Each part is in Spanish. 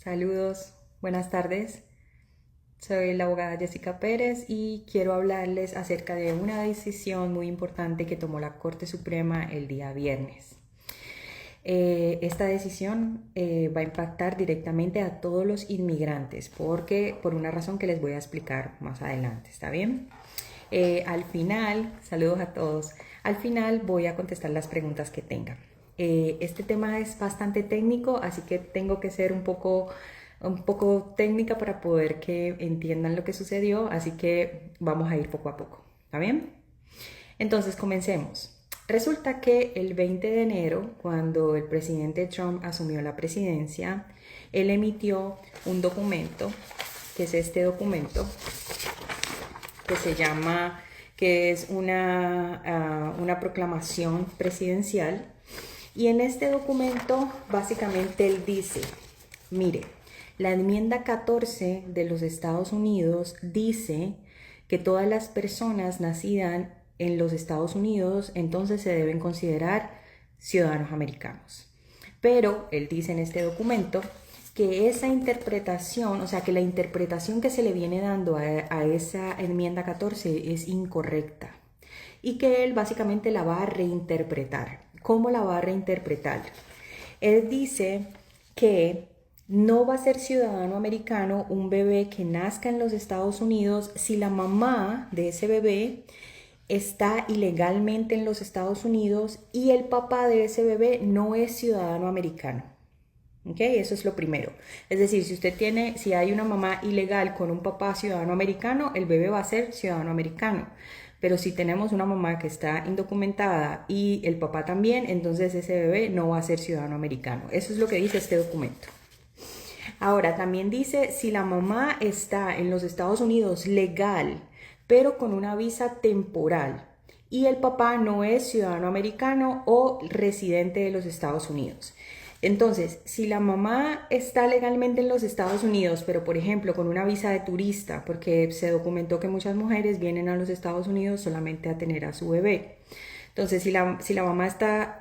Saludos, buenas tardes. Soy la abogada Jessica Pérez y quiero hablarles acerca de una decisión muy importante que tomó la Corte Suprema el día viernes. Esta decisión va a impactar directamente a todos los inmigrantes por una razón que les voy a explicar más adelante, ¿está bien? Al final, saludos a todos, al final voy a contestar las preguntas que tengan. Este tema es bastante técnico, así que tengo que ser un poco técnica para poder que entiendan lo que sucedió, así que vamos a ir poco a poco, ¿está bien? Entonces, comencemos. Resulta que el 20 de enero, cuando el presidente Trump asumió la presidencia, él emitió un documento, que es este documento, que se llama, que es una proclamación presidencial. Y en este documento, básicamente, él dice, mire, la enmienda 14 de los Estados Unidos dice que todas las personas nacidas en los Estados Unidos entonces se deben considerar ciudadanos americanos. Pero él dice en este documento que esa interpretación, o sea, que la interpretación que se le viene dando a esa enmienda 14 es incorrecta y que él básicamente la va a reinterpretar. ¿Cómo la va a reinterpretar? Él dice que no va a ser ciudadano americano un bebé que nazca en los Estados Unidos si la mamá de ese bebé está ilegalmente en los Estados Unidos y el papá de ese bebé no es ciudadano americano. ¿Ok? Eso es lo primero. Es decir, si hay una mamá ilegal con un papá ciudadano americano, el bebé va a ser ciudadano americano. Pero si tenemos una mamá que está indocumentada y el papá también, entonces ese bebé no va a ser ciudadano americano. Eso es lo que dice este documento. Ahora, también dice, si la mamá está en los Estados Unidos legal, pero con una visa temporal, y el papá no es ciudadano americano o residente de los Estados Unidos. Entonces, si la mamá está legalmente en los Estados Unidos, pero por ejemplo con una visa de turista, porque se documentó que muchas mujeres vienen a los Estados Unidos solamente a tener a su bebé. Entonces, si la mamá está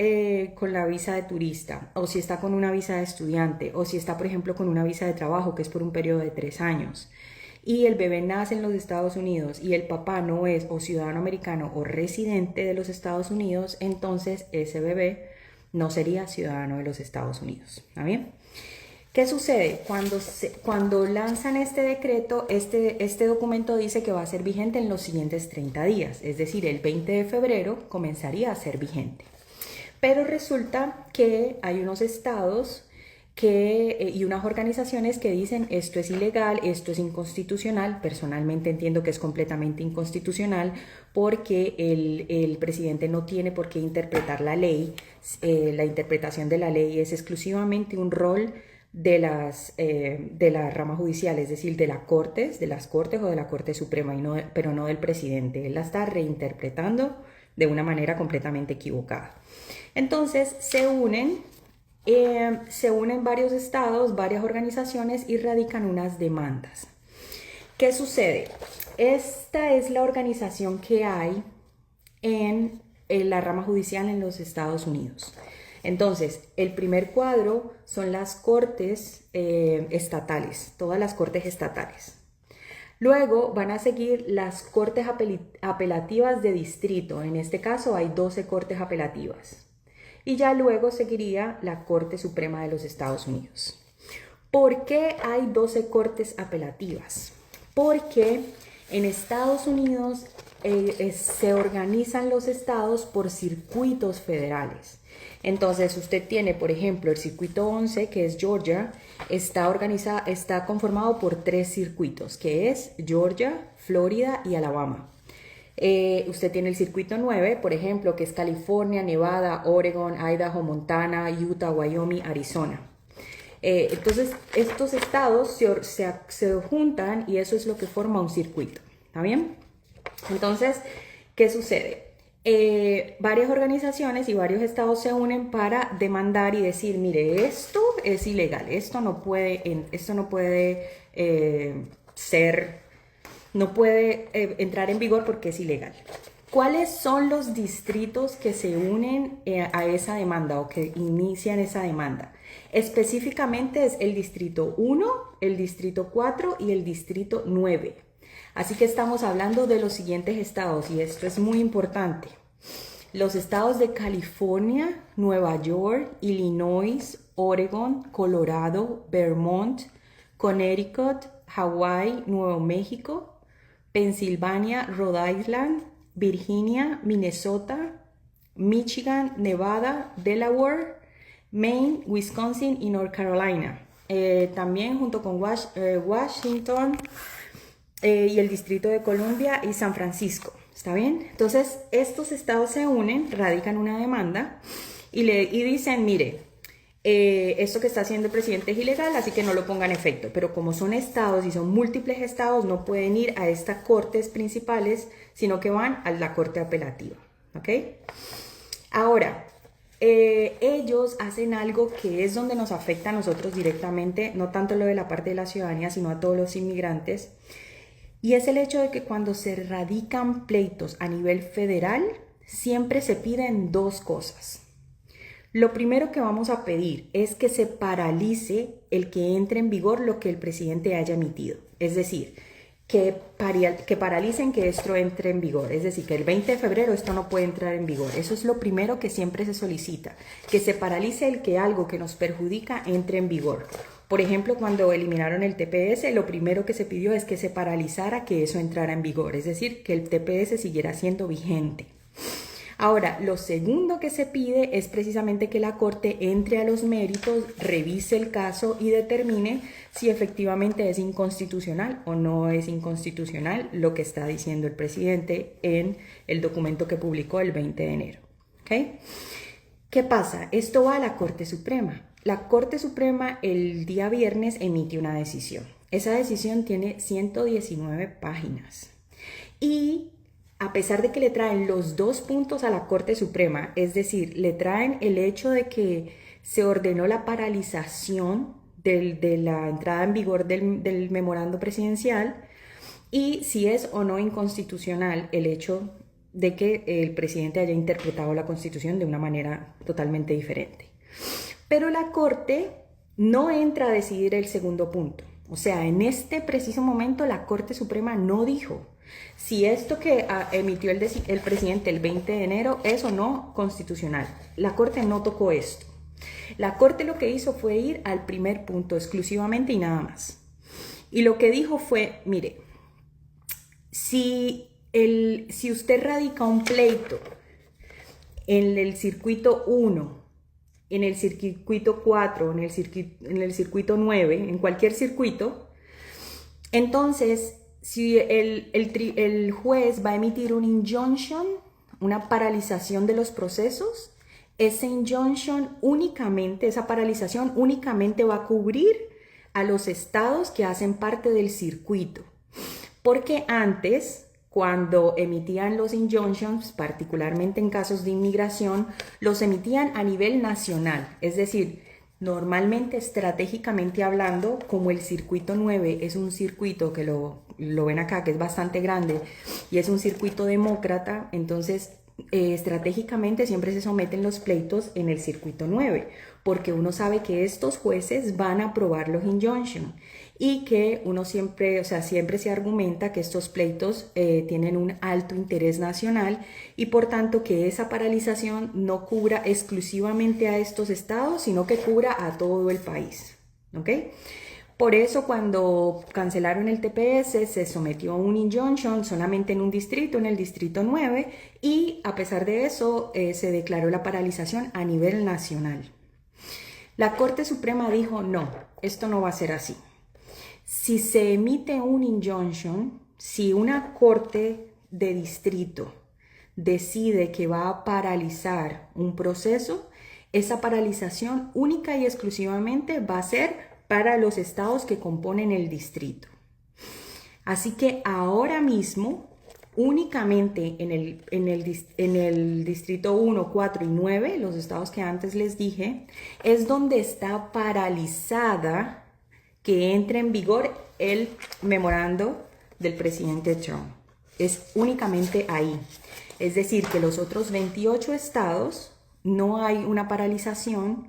con la visa de turista, o si está con una visa de estudiante, o si está, por ejemplo, con una visa de trabajo, que es por un periodo de 3 años, y el bebé nace en los Estados Unidos y el papá no es o ciudadano americano o residente de los Estados Unidos, entonces ese bebé no sería ciudadano de los Estados Unidos. ¿Está bien? ¿Qué sucede? Cuando lanzan este decreto, este documento dice que va a ser vigente en los siguientes 30 días, es decir, el 20 de febrero comenzaría a ser vigente. Pero resulta que hay unos estados y unas organizaciones que dicen esto es ilegal, esto es inconstitucional. Personalmente entiendo que es completamente inconstitucional porque el presidente no tiene por qué interpretar la ley. La interpretación de la ley es exclusivamente un rol de la rama judicial, es decir, de las cortes o de la Corte Suprema, pero no del presidente. Él la está reinterpretando de una manera completamente equivocada. Entonces se unen varios estados, varias organizaciones y radican unas demandas. ¿Qué sucede? Esta es la organización que hay en la rama judicial en los Estados Unidos. Entonces, el primer cuadro son las cortes estatales, todas las cortes estatales. Luego van a seguir las cortes apelativas de distrito. En este caso hay 12 cortes apelativas. Y ya luego seguiría la Corte Suprema de los Estados Unidos. ¿Por qué hay 12 cortes apelativas? Porque en Estados Unidos se organizan los estados por circuitos federales. Entonces usted tiene, por ejemplo, el circuito 11, que es Georgia, está conformado por 3 circuitos, que es Georgia, Florida y Alabama. Usted tiene el circuito 9, por ejemplo, que es California, Nevada, Oregon, Idaho, Montana, Utah, Wyoming, Arizona. Entonces, estos estados se juntan y eso es lo que forma un circuito. ¿Está bien? Entonces, ¿qué sucede? Varias organizaciones y varios estados se unen para demandar y decir, mire, esto es ilegal, esto no puede entrar en vigor porque es ilegal. ¿Cuáles son los distritos que se unen a esa demanda o que inician esa demanda? Específicamente es el distrito 1, el distrito 4 y el distrito 9. Así que estamos hablando de los siguientes estados y esto es muy importante. Los estados de California, Nueva York, Illinois, Oregon, Colorado, Vermont, Connecticut, Hawái, Nuevo México, Pensilvania, Rhode Island, Virginia, Minnesota, Michigan, Nevada, Delaware, Maine, Wisconsin y North Carolina. También junto con Washington y el Distrito de Columbia y San Francisco. ¿Está bien? Entonces, estos estados se unen, radican una demanda y dicen, mire, esto que está haciendo el presidente es ilegal, así que no lo pongan en efecto. Pero como son estados y son múltiples estados, no pueden ir a estas cortes principales, sino que van a la corte apelativa. ¿Ok? Ahora, ellos hacen algo que es donde nos afecta a nosotros directamente, no tanto lo de la parte de la ciudadanía, sino a todos los inmigrantes. Y es el hecho de que cuando se radican pleitos a nivel federal, siempre se piden dos cosas. Lo primero que vamos a pedir es que se paralice el que entre en vigor lo que el presidente haya emitido. Es decir, que paralicen que esto entre en vigor. Es decir, que el 20 de febrero esto no puede entrar en vigor. Eso es lo primero que siempre se solicita. Que se paralice el que algo que nos perjudica entre en vigor. Por ejemplo, cuando eliminaron el TPS, lo primero que se pidió es que se paralizara que eso entrara en vigor. Es decir, que el TPS siguiera siendo vigente. Ahora, lo segundo que se pide es precisamente que la Corte entre a los méritos, revise el caso y determine si efectivamente es inconstitucional o no es inconstitucional lo que está diciendo el presidente en el documento que publicó el 20 de enero. ¿Okay? ¿Qué pasa? Esto va a la Corte Suprema. La Corte Suprema el día viernes emite una decisión. Esa decisión tiene 119 páginas. Y a pesar de que le traen los dos puntos a la Corte Suprema, es decir, le traen el hecho de que se ordenó la paralización de la entrada en vigor del memorando presidencial y si es o no inconstitucional el hecho de que el presidente haya interpretado la Constitución de una manera totalmente diferente. Pero la Corte no entra a decidir el segundo punto. O sea, en este preciso momento la Corte Suprema no dijo si esto que emitió el presidente el 20 de enero es o no constitucional. La Corte no tocó esto. La Corte lo que hizo fue ir al primer punto exclusivamente y nada más. Y lo que dijo fue, mire, si usted radica un pleito en el circuito 1, en el circuito 4, en el circuito 9, en cualquier circuito, entonces si el juez va a emitir un injunction, una paralización de los procesos, ese injunction únicamente, esa paralización únicamente va a cubrir a los estados que hacen parte del circuito. Porque antes, cuando emitían los injunctions, particularmente en casos de inmigración, los emitían a nivel nacional, es decir, normalmente, estratégicamente hablando, como el circuito 9 es un circuito que lo ven acá, que es bastante grande y es un circuito demócrata, entonces estratégicamente siempre se someten los pleitos en el circuito 9, porque uno sabe que estos jueces van a aprobar los injunctions y que uno siempre, siempre se argumenta que estos pleitos tienen un alto interés nacional y por tanto que esa paralización no cubra exclusivamente a estos estados, sino que cubra a todo el país. ¿Ok? Por eso cuando cancelaron el TPS se sometió a un injunction solamente en un distrito, en el distrito 9, y a pesar de eso se declaró la paralización a nivel nacional. La Corte Suprema dijo, no, esto no va a ser así. Si se emite un injunction, si una corte de distrito decide que va a paralizar un proceso, esa paralización única y exclusivamente va a ser para los estados que componen el distrito. Así que ahora mismo, únicamente en el distrito 1, 4 y 9, los estados que antes les dije, es donde está paralizada que entre en vigor el memorando del presidente Trump. Es únicamente ahí. Es decir, que los otros 28 estados no hay una paralización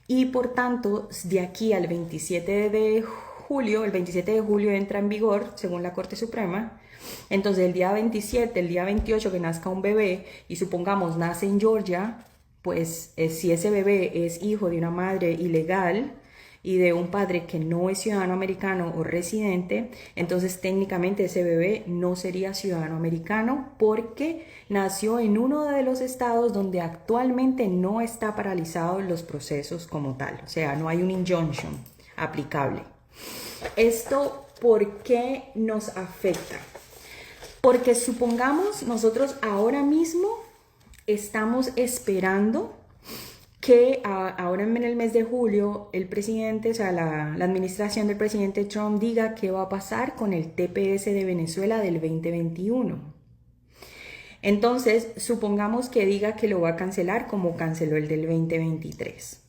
y por tanto de aquí al 27 de julio, el 27 de julio entra en vigor según la Corte Suprema. Entonces el día 27, el día 28 que nazca un bebé y supongamos nace en Georgia, pues si ese bebé es hijo de una madre ilegal y de un padre que no es ciudadano americano o residente, entonces técnicamente ese bebé no sería ciudadano americano porque nació en uno de los estados donde actualmente no está paralizado los procesos como tal, o sea, no hay un injunction aplicable. ¿Esto por qué nos afecta? Porque supongamos nosotros ahora mismo estamos esperando que ahora en el mes de julio el presidente, o sea, la administración del presidente Trump diga qué va a pasar con el TPS de Venezuela del 2021. Entonces, supongamos que diga que lo va a cancelar como canceló el del 2023.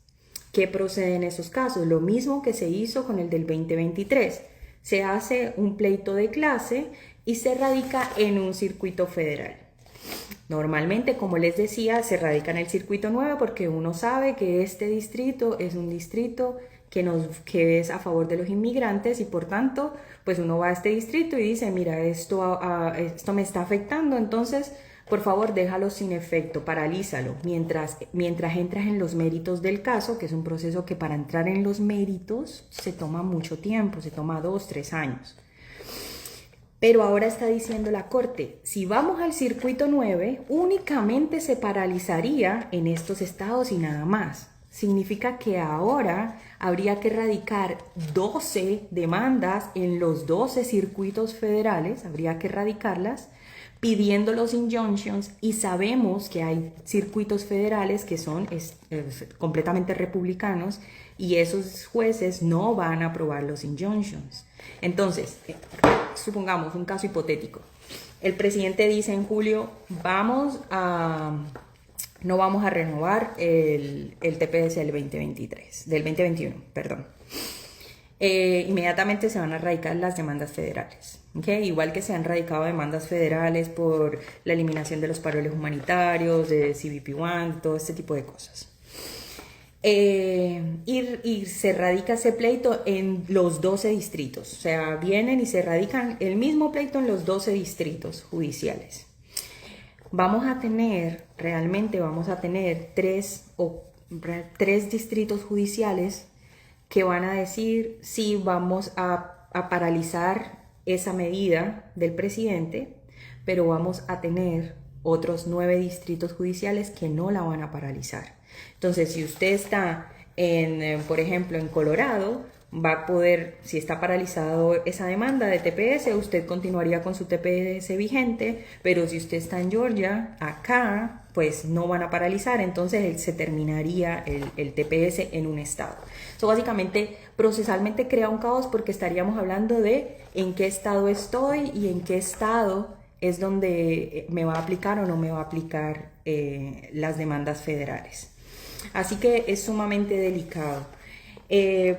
¿Qué procede en esos casos? Lo mismo que se hizo con el del 2023. Se hace un pleito de clase y se radica en un circuito federal. Normalmente, como les decía, se radica en el circuito 9 porque uno sabe que este distrito es un distrito que es a favor de los inmigrantes y por tanto, pues uno va a este distrito y dice, mira, esto me está afectando, entonces, por favor, déjalo sin efecto, paralízalo, mientras entras en los méritos del caso, que es un proceso que para entrar en los méritos se toma mucho tiempo, se toma 2, 3 años. Pero ahora está diciendo la Corte, si vamos al circuito 9, únicamente se paralizaría en estos estados y nada más. Significa que ahora habría que radicar 12 demandas en los 12 circuitos federales, habría que radicarlas, pidiendo los injunctions, y sabemos que hay circuitos federales que son completamente republicanos y esos jueces no van a aprobar los injunctions. Entonces, supongamos un caso hipotético. El presidente dice en julio, no vamos a renovar el TPS del 2021, perdón. Inmediatamente se van a radicar las demandas federales. ¿Okay? Igual que se han radicado demandas federales por la eliminación de los paroles humanitarios, de CBP-1, todo este tipo de cosas. Y se radica ese pleito en los 12 distritos, o sea, vienen y se radican el mismo pleito en los 12 distritos judiciales. Realmente vamos a tener tres distritos judiciales que van a decir si vamos a paralizar esa medida del presidente, pero vamos a tener otros 9 distritos judiciales que no la van a paralizar. Entonces, si usted está por ejemplo, en Colorado, va a poder, si está paralizado esa demanda de TPS, usted continuaría con su TPS vigente, pero si usted está en Georgia, acá, pues no van a paralizar, entonces se terminaría el TPS en un estado. Eso básicamente, procesalmente crea un caos porque estaríamos hablando de en qué estado estoy y en qué estado es donde me va a aplicar o no me va a aplicar las demandas federales. Así que es sumamente delicado.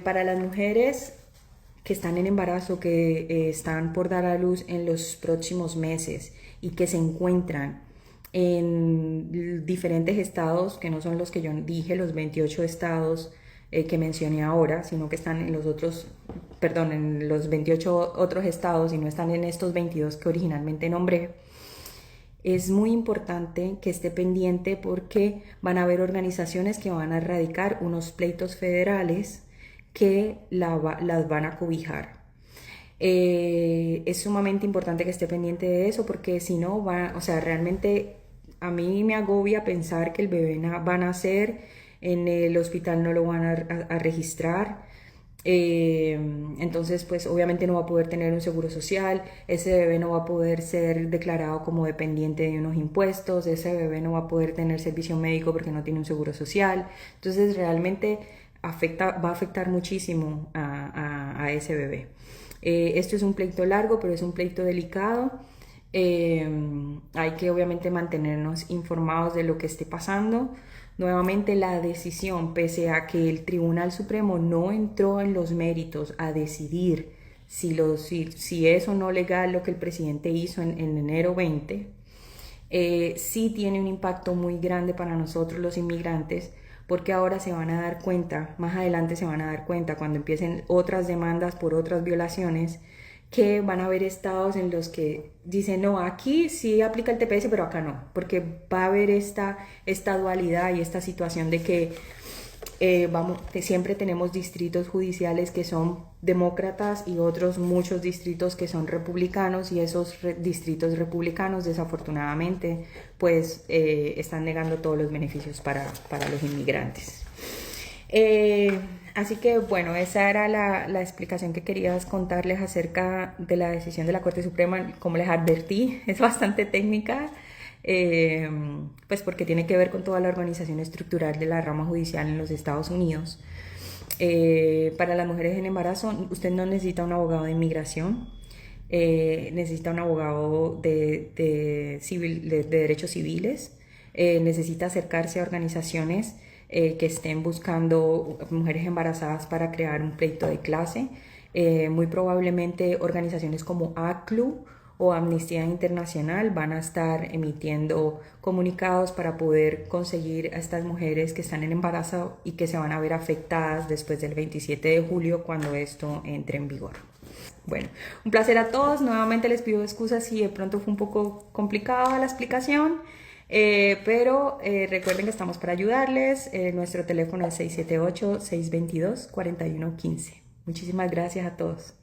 Para las mujeres que están en embarazo, que están por dar a luz en los próximos meses y que se encuentran en diferentes estados, que no son los que yo dije, los 28 estados que mencioné ahora, sino que están en en los 28 otros estados y no están en estos 22 que originalmente nombré. Es muy importante que esté pendiente porque van a haber organizaciones que van a erradicar unos pleitos federales que las van a cobijar. Es sumamente importante que esté pendiente de eso porque si no, realmente a mí me agobia pensar que el bebé va a nacer, en el hospital no lo van a registrar. Entonces pues obviamente no va a poder tener un seguro social, ese bebé no va a poder ser declarado como dependiente de unos impuestos, ese bebé no va a poder tener servicio médico porque no tiene un seguro social, entonces realmente va a afectar muchísimo a ese bebé. Esto es un pleito largo, pero es un pleito delicado. Hay que obviamente mantenernos informados de lo que esté pasando. Nuevamente la decisión, pese a que el Tribunal Supremo no entró en los méritos a decidir si es o no legal lo que el presidente hizo en enero 20, sí tiene un impacto muy grande para nosotros los inmigrantes, porque ahora se van a dar cuenta, más adelante se van a dar cuenta cuando empiecen otras demandas por otras violaciones, que van a haber estados en los que dicen, no, aquí sí aplica el TPS, pero acá no, porque va a haber esta dualidad y esta situación de que siempre tenemos distritos judiciales que son demócratas y otros muchos distritos que son republicanos, y esos distritos republicanos desafortunadamente pues están negando todos los beneficios para los inmigrantes. Así que bueno, esa era la explicación que quería contarles acerca de la decisión de la Corte Suprema. Como les advertí, es bastante técnica, pues porque tiene que ver con toda la organización estructural de la rama judicial en los Estados Unidos. Para las mujeres en embarazo, usted no necesita un abogado de inmigración, necesita un abogado de derechos civiles, necesita acercarse a organizaciones que estén buscando mujeres embarazadas para crear un pleito de clase. Muy probablemente organizaciones como ACLU o Amnistía Internacional van a estar emitiendo comunicados para poder conseguir a estas mujeres que están en embarazo y que se van a ver afectadas después del 27 de julio cuando esto entre en vigor. Bueno, un placer a todos. Nuevamente les pido excusas si de pronto fue un poco complicada la explicación. Pero recuerden que estamos para ayudarles. Nuestro teléfono es 678-622-4115. Muchísimas gracias a todos.